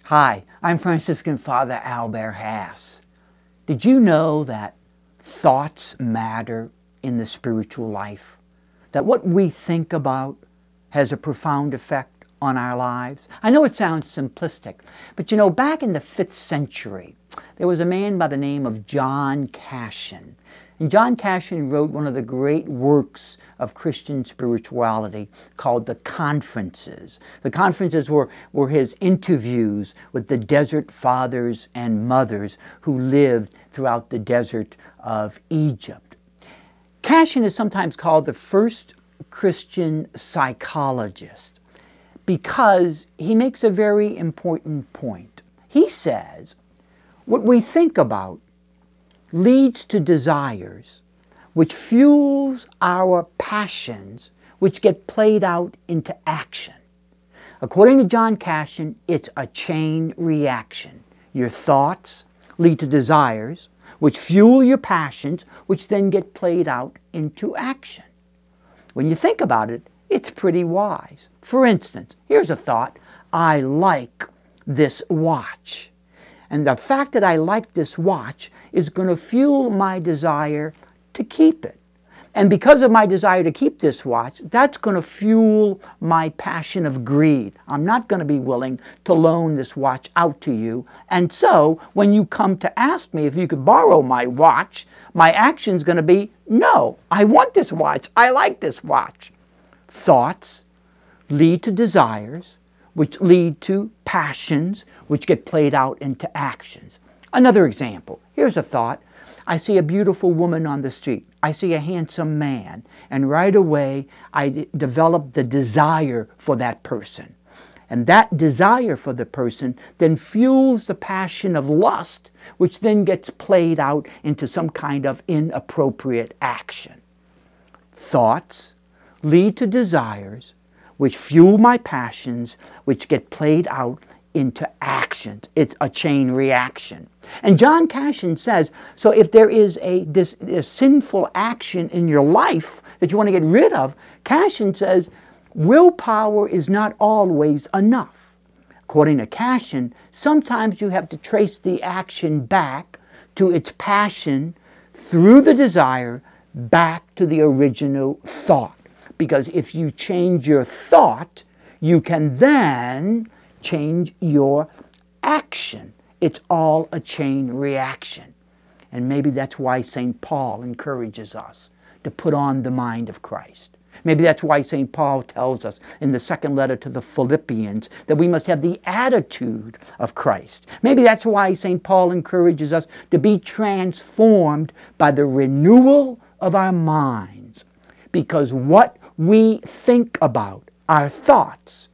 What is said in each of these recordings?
Hi, I'm Franciscan Father Albert Haase. Did you know that thoughts matter in the spiritual life? That what we think about has a profound effect on our lives? I know it sounds simplistic, but back in the 5th century, there was a man by the name of John Cassian. And John Cassian wrote one of the great works of Christian spirituality called the Conferences. The Conferences were his interviews with the desert fathers and mothers who lived throughout the desert of Egypt. Cassian is sometimes called the first Christian psychologist because he makes a very important point. He says, what we think about leads to desires, which fuels our passions, which get played out into action. According to John Cassian, it's a chain reaction. Your thoughts lead to desires, which fuel your passions, which then get played out into action. When you think about it, it's pretty wise. For instance, here's a thought: I like this watch. And the fact that I like this watch is going to fuel my desire to keep it. And because of my desire to keep this watch, that's going to fuel my passion of greed. I'm not going to be willing to loan this watch out to you. And so when you come to ask me if you could borrow my watch, my action's going to be, no, I want this watch. I like this watch. Thoughts lead to desires, which lead to passions, which get played out into actions. Another example. Here's a thought. I see a beautiful woman on the street. I see a handsome man. And right away, I develop the desire for that person. And that desire for the person then fuels the passion of lust, which then gets played out into some kind of inappropriate action. Thoughts lead to desires, which fuel my passions, which get played out into actions. It's a chain reaction. And John Cassian says, so if there is a sinful action in your life that you want to get rid of, Cassian says, willpower is not always enough. According to Cassian, sometimes you have to trace the action back to its passion through the desire back to the original thought. Because if you change your thought, you can then change your action. It's all a chain reaction. And maybe that's why St. Paul encourages us to put on the mind of Christ. Maybe that's why St. Paul tells us in the second letter to the Philippians that we must have the attitude of Christ. Maybe that's why St. Paul encourages us to be transformed by the renewal of our minds. Because what we think about, our thoughts,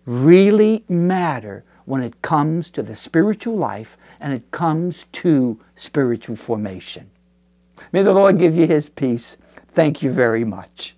really matter when it comes to the spiritual life and it comes to spiritual formation. May the Lord give you His peace. Thank you very much.